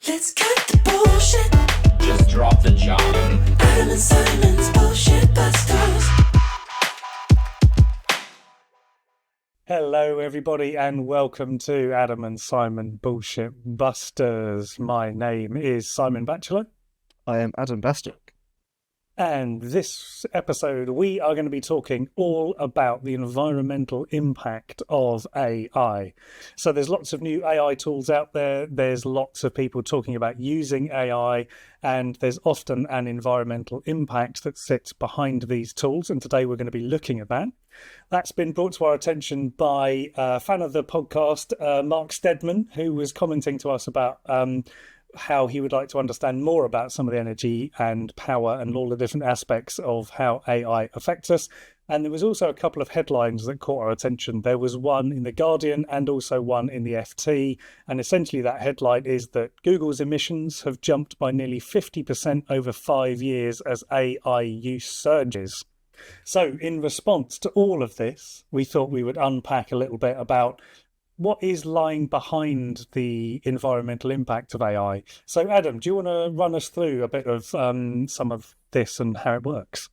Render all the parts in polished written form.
Let's cut the bullshit. Just drop the job. Adam and Simon's Bullshit Busters. Hello, everybody, and welcome to Adam and Simon Bullshit Busters. My name is Simon Batchelor. I am Adam Bastick. And this episode, we are going to be talking all about the environmental impact of AI. So there's lots of new AI tools out there. There's lots of people talking about using AI, and there's often an environmental impact that sits behind these tools. And today we're going to be looking at that. That's been brought to our attention by a fan of the podcast, Mark Steadman, who was commenting to us about how he would like to understand more about some of the energy and power and all the different aspects of how AI affects us. And there was also a couple of headlines that caught our attention. There was one in The Guardian and also one in the FT. And essentially that headline is that Google's emissions have jumped by nearly 50% over 5 years as AI use surges. So in response to all of this, we thought we would unpack a little bit about what is lying behind the environmental impact of AI. So Adam, do you want to run us through a bit of some of this and how it works?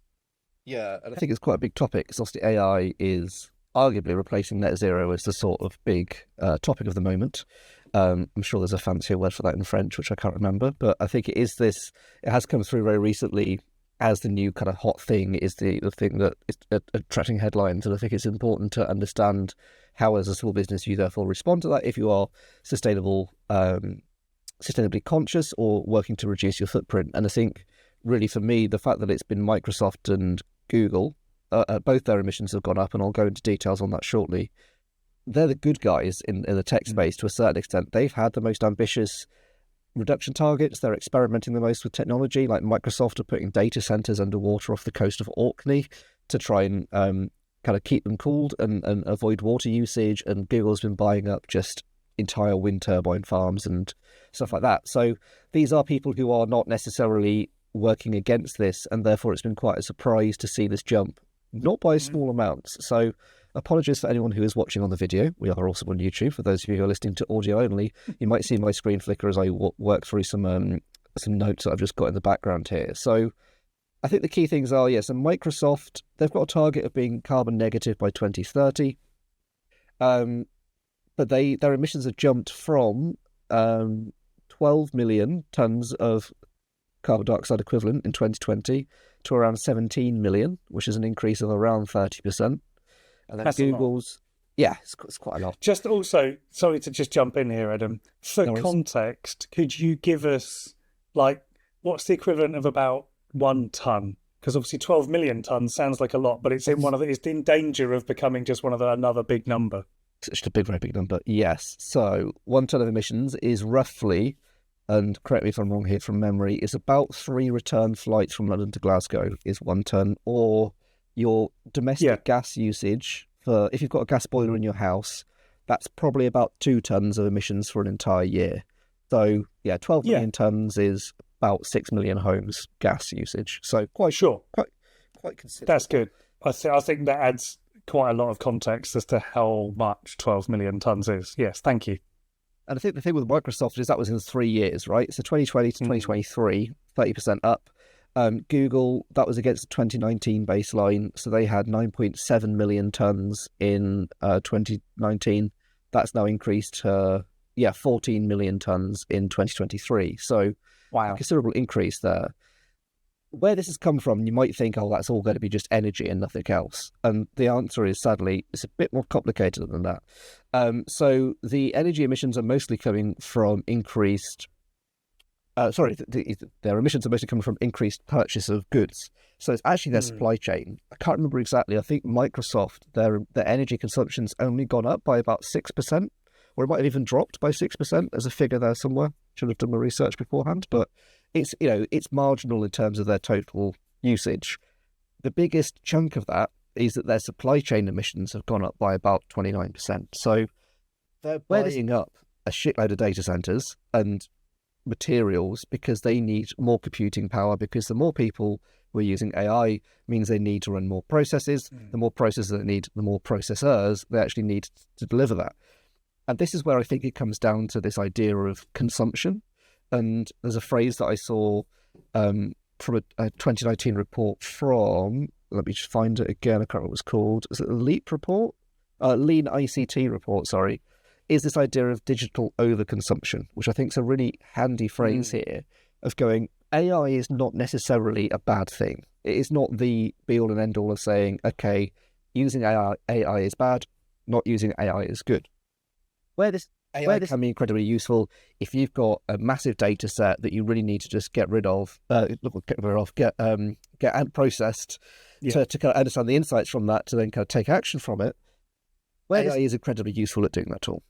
Yeah, and I think it's quite a big topic because obviously AI is arguably replacing net zero as the sort of big topic of the moment. I'm sure there's a fancier word for that in French, which I can't remember, but I think it has come through very recently as the new kind of hot thing, is the thing that is attracting headlines. And I think it's important to understand how, as a small business, you therefore respond to that if you are sustainably conscious or working to reduce your footprint. And I think really for me, the fact that it's been Microsoft and Google, both their emissions have gone up, and I'll go into details on that shortly. They're the good guys in the tech space to a certain extent. They've had the most ambitious reduction targets. They're experimenting the most with technology, like Microsoft are putting data centers underwater off the coast of Orkney to try and kind of keep them cooled and avoid water usage. And Google's been buying up just entire wind turbine farms and stuff like that. So these are people who are not necessarily working against this, and therefore it's been quite a surprise to see this jump, not by small amounts. So apologies for anyone who is watching on the video. We are also on YouTube. For those of you who are listening to audio only, you might see my screen flicker as I work through some notes that I've just got in the background here. So I think the key things are, yes, and Microsoft, they've got a target of being carbon negative by 2030. But their emissions have jumped from 12 million tons of carbon dioxide equivalent in 2020 to around 17 million, which is an increase of around 30%. And then That's Google's, it's quite a lot. Just also, sorry to just jump in here, Adam. For context, could you give us, what's the equivalent of about 1 ton? Because obviously 12 million tons sounds like a lot, but it's it's in danger of becoming just another big number. It's just a very big number, yes. So 1 ton of emissions is roughly, and correct me if I'm wrong here from memory, is about 3 return flights from London to Glasgow is 1 ton, or your domestic gas usage for, if you've got a gas boiler in your house, that's probably about 2 tons of emissions for an entire year. So 12 million tons is about 6 million homes gas usage. So quite considerable. That's good. I think that adds quite a lot of context as to how much 12 million tons is. Yes, thank you. And I think the thing with Microsoft is that was in 3 years, right? So 2020 to 2023, 30% up. Google, that was against the 2019 baseline. So they had 9.7 million tons in 2019. That's now increased to, 14 million tons in 2023. So a considerable increase there. Where this has come from, you might think, that's all going to be just energy and nothing else. And the answer is, sadly, it's a bit more complicated than that. So the energy emissions are mostly coming from increased... their emissions are mostly coming from increased purchase of goods. So it's actually their supply chain. I can't remember exactly. I think Microsoft, their energy consumption's only gone up by about 6%, or it might have even dropped by 6%. There's a figure there somewhere. Should have done my research beforehand, but it's marginal in terms of their total usage. The biggest chunk of that is that their supply chain emissions have gone up by about 29%. So they're buying up a shitload of data centers and materials because they need more computing power, because the more people who are using AI means they need to run more processes. The more processors they need, the more processors they actually need to deliver that. And this is where I think it comes down to this idea of consumption. And there's a phrase that I saw from a 2019 report from, let me just find it again, I can't remember what it was called. Is it a LEAP report? Lean ICT report, sorry. Is this idea of digital overconsumption, which I think is a really handy phrase here of going, AI is not necessarily a bad thing. It is not the be-all and end-all of saying, okay, using AI is bad, not using AI is good. Where this can be incredibly useful if you've got a massive data set that you really need to just get processed to kind of understand the insights from that to then kind of take action from it. AI is incredibly useful at doing that tool.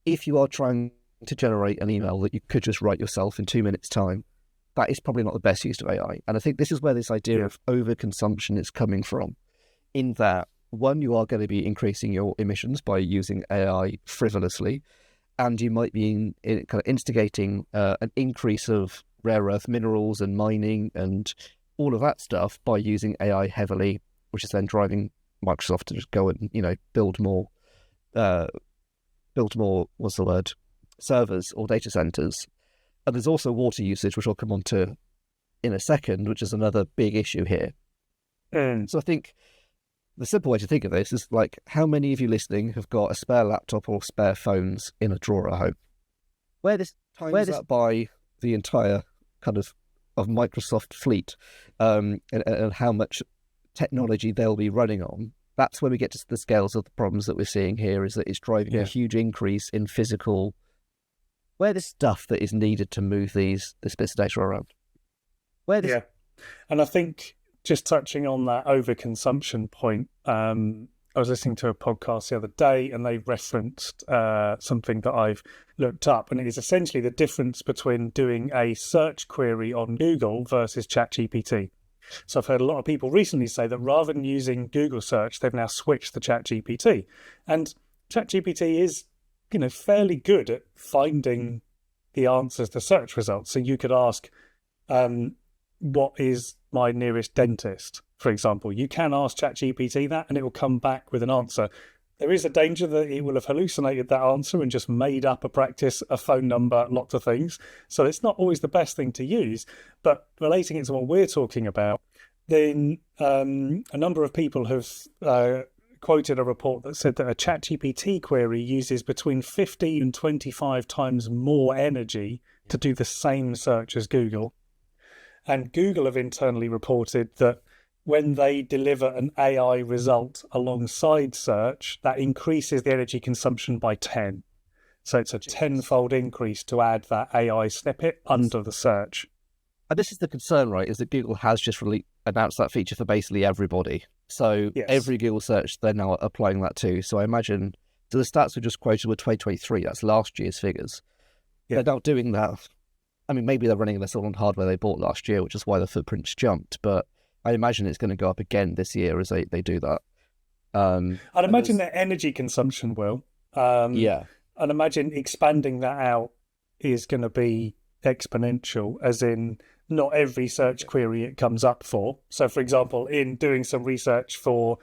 If you are trying to generate an email that you could just write yourself in 2 minutes' time, that is probably not the best use of AI. And I think this is where this idea of overconsumption is coming from, in that, one, you are going to be increasing your emissions by using AI frivolously, and you might be kind of instigating an increase of rare earth minerals and mining and all of that stuff by using AI heavily, which is then driving Microsoft to just go and, build more, servers or data centers. And there's also water usage, which I'll come on to in a second, which is another big issue here. So I think the simple way to think of this is like, how many of you listening have got a spare laptop or spare phones in a drawer at home? Where this that by the entire kind of Microsoft fleet, and how much technology they'll be running on, that's when we get to the scales of the problems that we're seeing here, is that it's driving a huge increase in physical, where the stuff that is needed to move this bits of data around. And I think just touching on that overconsumption point, I was listening to a podcast the other day and they referenced something that I've looked up, and it is essentially the difference between doing a search query on Google versus ChatGPT. So I've heard a lot of people recently say that rather than using Google search, they've now switched to ChatGPT. And ChatGPT is, fairly good at finding the answers to search results. So you could ask, what is my nearest dentist, for example? You can ask ChatGPT that and it will come back with an answer. There is a danger that it will have hallucinated that answer and just made up a practice, a phone number, lots of things. So it's not always the best thing to use. But relating it to what we're talking about, then a number of people have quoted a report that said that a ChatGPT query uses between 15 and 25 times more energy to do the same search as Google. And Google have internally reported that when they deliver an AI result alongside search, that increases the energy consumption by 10. So it's a tenfold increase to add that AI snippet under the search. And this is the concern, right, is that Google has just really announced that feature for basically everybody. So every Google search, they're now applying that to. So I imagine, so the stats we just quoted were 2023, that's last year's figures. They're now doing that. I mean, maybe they're running this all on hardware they bought last year, which is why the footprint's jumped. But I imagine it's going to go up again this year as they do that. I'd imagine their energy consumption will. I'd imagine expanding that out is going to be exponential, as in not every search query it comes up for. So, for example, in doing some research for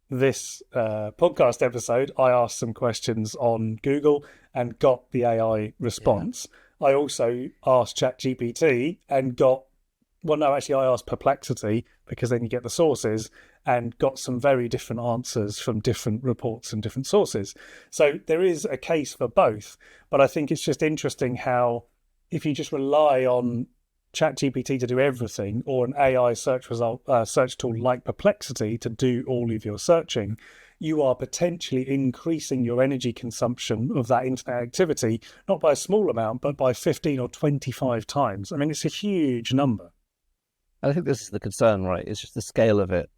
this podcast episode, I asked some questions on Google and got the AI response. I also asked ChatGPT and got, I asked Perplexity, because then you get the sources, and got some very different answers from different reports and different sources. So there is a case for both, but I think it's just interesting how if you just rely on ChatGPT to do everything, or an AI search tool like Perplexity to do all of your searching, you are potentially increasing your energy consumption of that internet activity, not by a small amount, but by 15 or 25 times. I mean, it's a huge number. I think this is the concern, right? It's just the scale of it.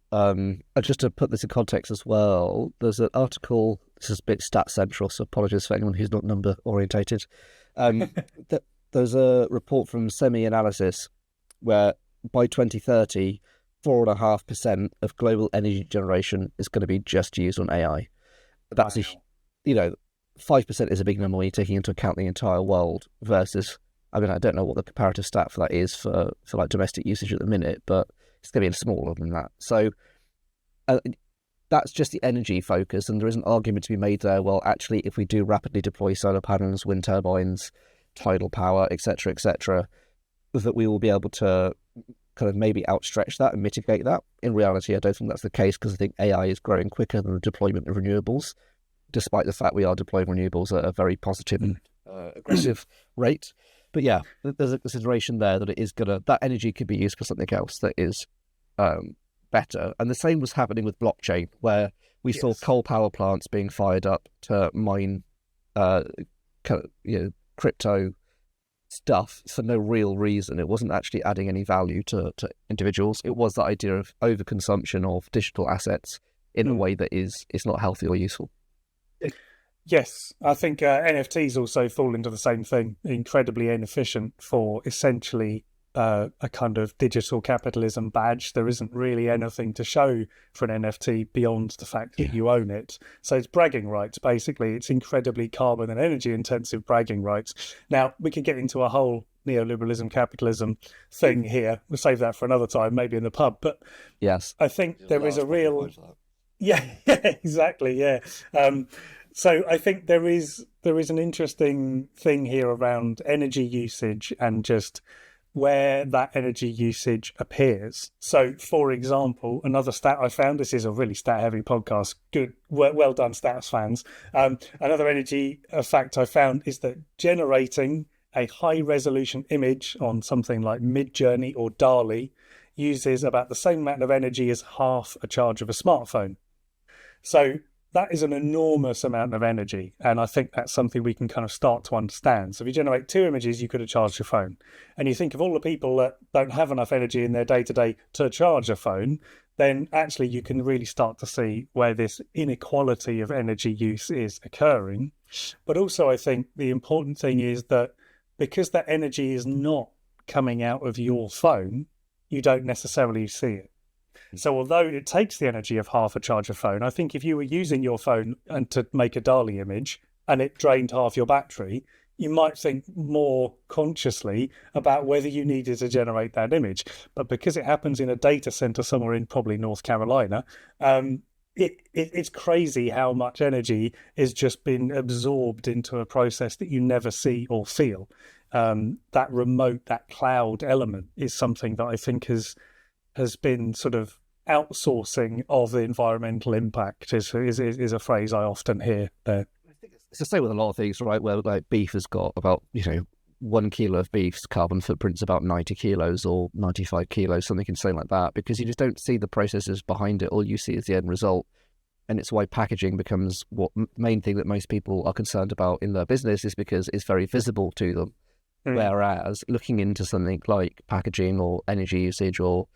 Just to put this in context as well, there's an article, this is a bit stat central, so apologies for anyone who's not number orientated. There's a report from Semi-Analysis where by 2030, 4.5% of global energy generation is going to be just used on AI. That's 5% is a big number when you're taking into account the entire world versus, I mean, I don't know what the comparative stat for that is for like domestic usage at the minute, but it's going to be smaller than that. So that's just the energy focus, and there is an argument to be made there. Well, actually, if we do rapidly deploy solar panels, wind turbines, tidal power, etc., that we will be able to kind of maybe outstretch that and mitigate that. In reality, I don't think that's the case, because I think AI is growing quicker than the deployment of renewables, despite the fact we are deploying renewables at a very positive and aggressive rate. But yeah, there's a consideration there that that energy could be used for something else that is better. And the same was happening with blockchain, where we saw coal power plants being fired up to mine crypto stuff for no real reason. It wasn't actually adding any value to individuals. It was the idea of overconsumption of digital assets in a way that is not healthy or useful. Yes, I think NFTs also fall into the same thing. Incredibly inefficient for essentially a kind of digital capitalism badge. There isn't really anything to show for an NFT beyond the fact that you own it. So it's bragging rights, basically. It's incredibly carbon and energy intensive bragging rights. Now, we could get into a whole neoliberalism, capitalism thing here. We'll save that for another time, maybe in the pub. But yes, I think there is a real... Yeah, exactly, yeah. So I think there is an interesting thing here around energy usage and just where that energy usage appears. So, for example, another stat I found, this is a really stat-heavy podcast, good, well done, stats fans. Another energy fact I found is that generating a high-resolution image on something like Midjourney or DALL-E uses about the same amount of energy as half a charge of a smartphone. So that is an enormous amount of energy, and I think that's something we can kind of start to understand. So if you generate 2 images, you could have charged your phone. And you think of all the people that don't have enough energy in their day-to-day to charge a phone, then actually you can really start to see where this inequality of energy use is occurring. But also I think the important thing is that because that energy is not coming out of your phone, you don't necessarily see it. So although it takes the energy of half a charge of phone, I think if you were using your phone and to make a DALL-E image and it drained half your battery, you might think more consciously about whether you needed to generate that image. But because it happens in a data center somewhere in probably North Carolina, it's crazy how much energy is just been absorbed into a process that you never see or feel. That remote, that cloud element is something that I think has been sort of outsourcing of the environmental impact is a phrase I often hear there. It's the same with a lot of things, right? Where like beef has got about 1 kilo of beef's carbon footprint's about 90 kilos or 95 kilos, something insane like that, because you just don't see the processes behind it. All you see is the end result. And it's why packaging becomes what main thing that most people are concerned about in their business, is because it's very visible to them. Whereas looking into something like packaging or energy usage or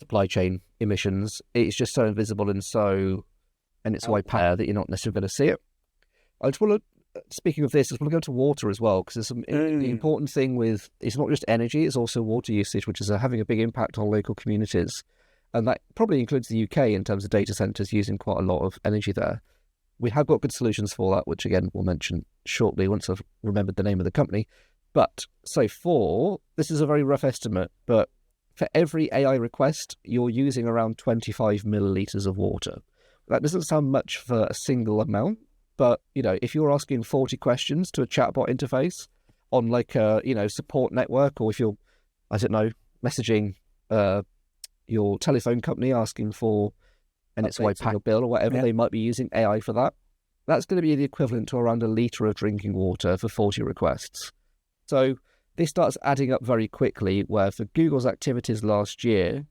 supply chain emissions, it's just so invisible and it's why that you're not necessarily going to see it. I just want to, speaking of this, I just want to go to water as well, because the important thing with, it's not just energy, it's also water usage, which is having a big impact on local communities. And that probably includes the UK in terms of data centres using quite a lot of energy there. We have got good solutions for that, which again, we'll mention shortly once I've remembered the name of the company. But so this is a very rough estimate, but for every AI request, you're using around 25 millilitres of water. That doesn't sound much for a single amount, but, if you're asking 40 questions to a chatbot interface on like a, support network, or if you're, messaging your telephone company asking for, and it's wiping your bill or whatever, they might be using AI for that. That's going to be the equivalent to around a litre of drinking water for 40 requests. So this starts adding up very quickly, where for Google's activities last year,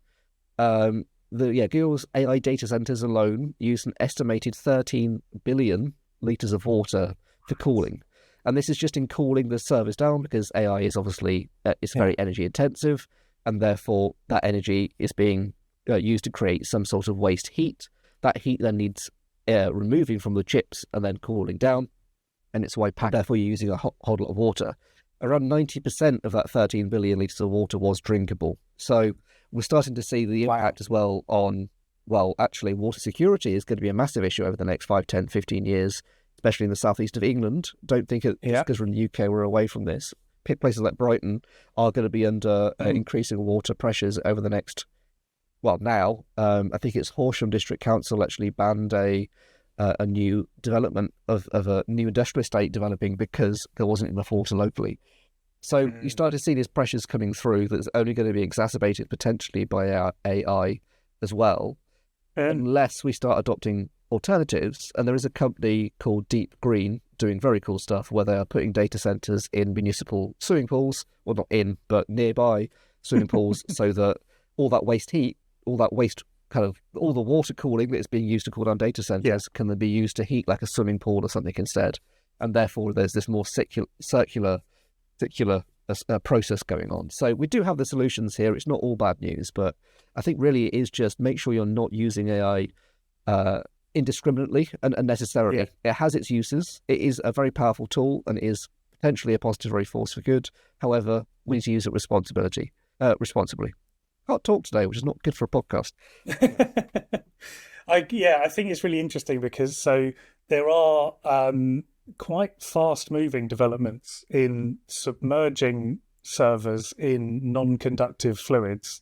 Google's AI data centers alone used an estimated 13 billion litres of water for cooling. And this is just in cooling the servers down, because AI is obviously it's very energy intensive, and therefore that energy is being used to create some sort of waste heat. That heat then needs removing from the chips and then cooling down, and it's why therefore you're using a whole lot of water. Around 90% of that 13 billion litres of water was drinkable. So we're starting to see the impact as well on, actually water security is going to be a massive issue over the next 5, 10, 15 years, especially in the southeast of England. Don't think it's because we're in the UK, we're away from this. Places like Brighton are going to be under increasing water pressures over the next, now, I think it's Horsham District Council actually banned a new development of a new industrial estate developing because there wasn't enough water locally. So you start to see these pressures coming through that's only going to be exacerbated potentially by our AI as well, unless we start adopting alternatives. And there is a company called Deep Green doing very cool stuff where they are putting data centers in municipal swimming pools, well, not in, but nearby swimming pools, so that all that waste heat, all that waste kind of, all the water cooling that is being used to cool down data centers can then be used to heat like a swimming pool or something instead. And therefore there's this more circular process going on. So we do have the solutions here. It's not all bad news, but I think really it is just make sure you're not using AI indiscriminately and unnecessarily. Yeah. It has its uses. It is a very powerful tool and it is potentially a positive force for good. However, we need to use it responsibly. Can't talk today, which is not good for a podcast. I think it's really interesting because there are quite fast-moving developments in submerging servers in non-conductive fluids,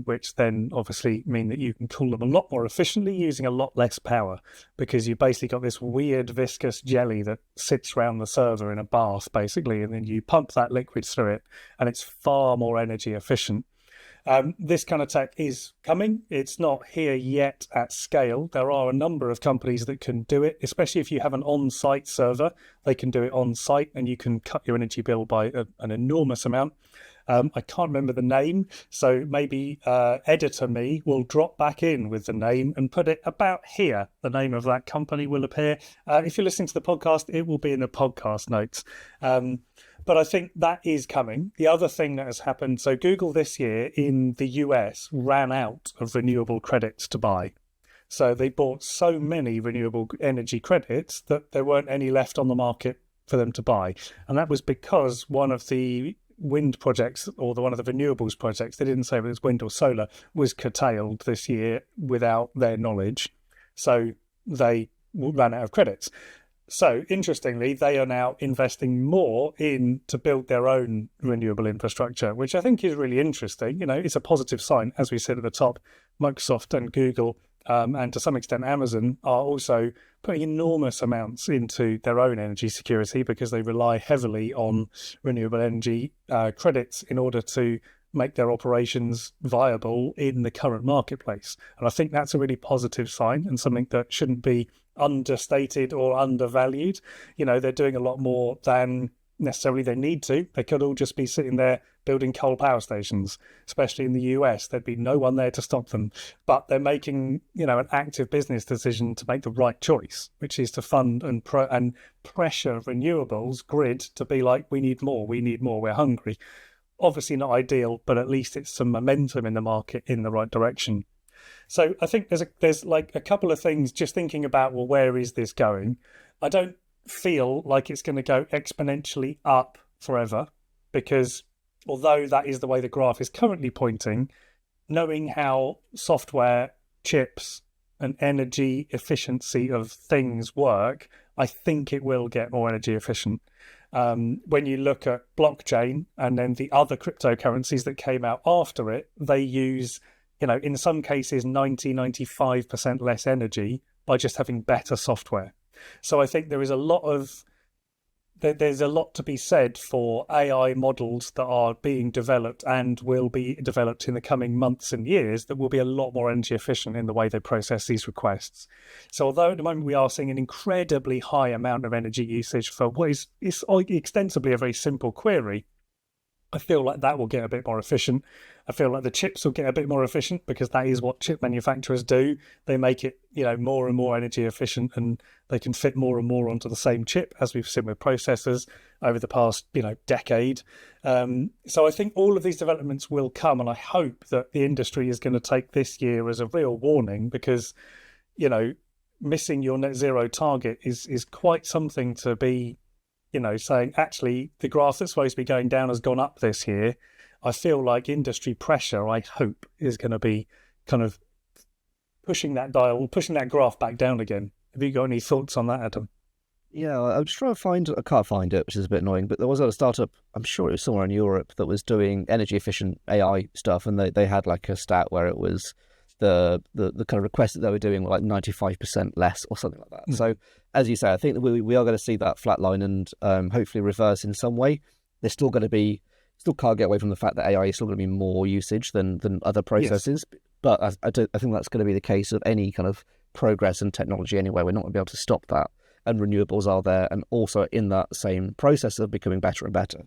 which then obviously mean that you can cool them a lot more efficiently using a lot less power, because you've basically got this weird viscous jelly that sits around the server in a bath, basically, and then you pump that liquid through it, and it's far more energy efficient. This kind of tech is coming. It's not here yet at scale. There are a number of companies that can do it, especially if you have an on-site server. They can do it on-site and you can cut your energy bill by an enormous amount. I can't remember the name, so maybe Editor Me will drop back in with the name and put it about here. The name of that company will appear. If you're listening to the podcast, it will be in the podcast notes. But I think that is coming. The other thing that has happened, so Google this year in the US ran out of renewable credits to buy. So they bought so many renewable energy credits that there weren't any left on the market for them to buy. And that was because one of the wind projects, or one of the renewables projects, they didn't say whether it was wind or solar, was curtailed this year without their knowledge. So they ran out of credits. So interestingly, they are now investing more to build their own renewable infrastructure, which I think is really interesting. You know, it's a positive sign. As we said at the top, Microsoft and Google and to some extent Amazon are also putting enormous amounts into their own energy security because they rely heavily on renewable energy credits in order to make their operations viable in the current marketplace. And I think that's a really positive sign and something that shouldn't be understated or undervalued. You know, they're doing a lot more than necessarily they need to. They could all just be sitting there building coal power stations, especially in the US. There'd be no one there to stop them. But they're making, an active business decision to make the right choice, which is to fund and pressure renewables grid to be like, we need more, we're hungry. Obviously not ideal, but at least it's some momentum in the market in the right direction. So I think there's a couple of things just thinking about, well, where is this going? I don't feel like it's going to go exponentially up forever, because although that is the way the graph is currently pointing, knowing how software, chips and energy efficiency of things work, I think it will get more energy efficient. When you look at blockchain and then the other cryptocurrencies that came out after it, they use, in some cases 95% less energy by just having better software. So I think there's a lot to be said for AI models that are being developed and will be developed in the coming months and years that will be a lot more energy efficient in the way they process these requests. So although at the moment we are seeing an incredibly high amount of energy usage for what is extensively a very simple query, I feel like that will get a bit more efficient. I feel like the chips will get a bit more efficient because that is what chip manufacturers do. They make it, more and more energy efficient, and they can fit more and more onto the same chip, as we've seen with processors over the past, decade. So I think all of these developments will come, and I hope that the industry is going to take this year as a real warning, because, missing your net zero target is quite something to be, saying, actually, the graph that's supposed to be going down has gone up this year. I feel like industry pressure, I hope, is going to be kind of pushing that graph back down again. Have you got any thoughts on that, Adam? Yeah, I'm just trying to find it. I can't find it, which is a bit annoying, but there was a startup, I'm sure it was somewhere in Europe, that was doing energy efficient AI stuff, and they had like a stat where it was the kind of requests that they were doing were like 95% less or something like that. So as you say, I think that we are going to see that flatline and hopefully reverse in some way. There's still going to be, still can't get away from the fact that AI is still going to be more usage than other processes. Yes. But I think that's going to be the case of any kind of progress in technology anyway. We're not going to be able to stop that. And renewables are there, and also in that same process of becoming better and better.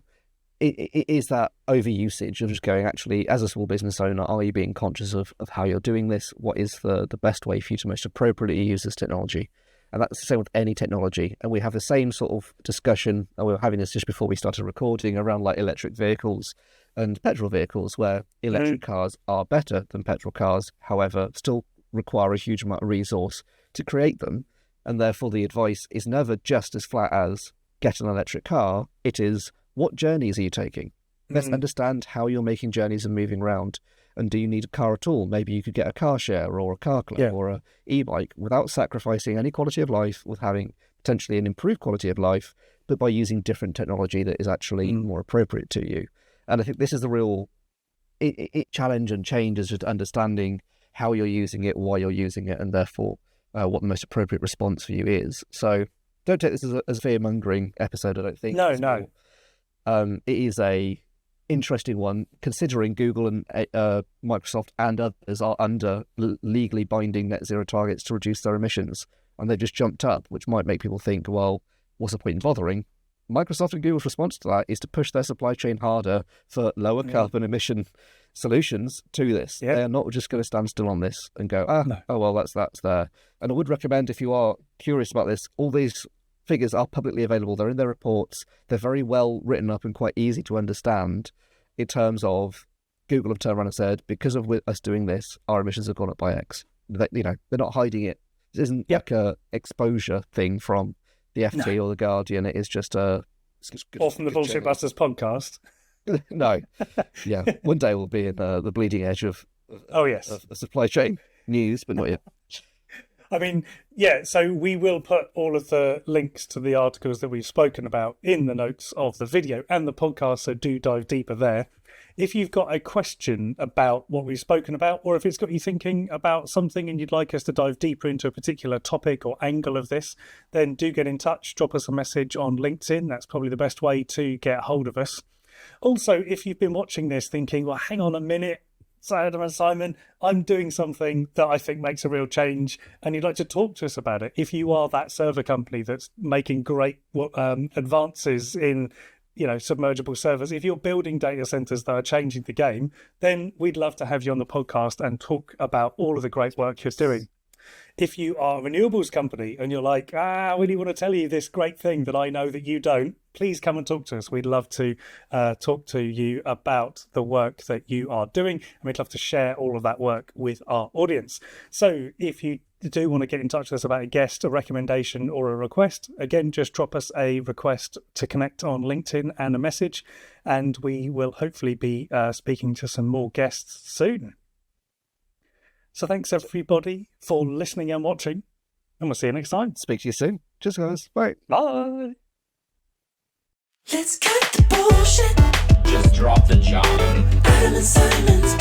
It is that overusage of just going, actually, as a small business owner, are you being conscious of how you're doing this? What is the best way for you to most appropriately use this technology? And that's the same with any technology. And we have the same sort of discussion, and we were having this just before we started recording, around like electric vehicles and petrol vehicles, where electric cars are better than petrol cars, however, still require a huge amount of resource to create them. And therefore the advice is never just as flat as get an electric car. It is, what journeys are you taking? Let's understand how you're making journeys and moving around. And do you need a car at all? Maybe you could get a car share or a car club or a e-bike without sacrificing any quality of life, with having potentially an improved quality of life, but by using different technology that is actually more appropriate to you. And I think this is the real challenge and change, is just understanding how you're using it, why you're using it, and therefore what the most appropriate response for you is. So don't take this as a fear-mongering episode, I don't think. No. It is a interesting one, considering Google and Microsoft and others are under legally binding net zero targets to reduce their emissions, and they've just jumped up, which might make people think, well, what's the point in bothering? Microsoft and Google's response to that is to push their supply chain harder for lower carbon emission solutions to this. They are not just going to stand still on this and go, oh, well, that's there. And I would recommend, if you are curious about this, all these figures are publicly available. They're in their reports. They're very well written up and quite easy to understand, in terms of Google have turned around and said, because of us doing this, our emissions have gone up by X. They're not hiding it. This isn't like a exposure thing from the FT or the Guardian. It is just or from the Bullshit Busters podcast. No. Yeah. One day we'll be in the bleeding edge of supply chain news, but not yet. I mean, so we will put all of the links to the articles that we've spoken about in the notes of the video and the podcast, so do dive deeper there. If you've got a question about what we've spoken about, or if it's got you thinking about something and you'd like us to dive deeper into a particular topic or angle of this, then do get in touch, drop us a message on LinkedIn. That's probably the best way to get hold of us. Also, if you've been watching this thinking, well, hang on a minute, Simon, I'm doing something that I think makes a real change, and you'd like to talk to us about it. If you are that server company that's making great advances in submergible servers, if you're building data centers that are changing the game, then we'd love to have you on the podcast and talk about all of the great work you're doing. If you are a renewables company and you're like, I really want to tell you this great thing that I know that you don't, please come and talk to us. We'd love to talk to you about the work that you are doing, and we'd love to share all of that work with our audience. So if you do want to get in touch with us about a guest, a recommendation, or a request, again, just drop us a request to connect on LinkedIn and a message, and we will hopefully be speaking to some more guests soon. So thanks everybody for listening and watching, and we'll see you next time. Speak to you soon. Cheers, guys. Bye. Bye. Let's cut the bullshit. Just drop the job. Alan Simon's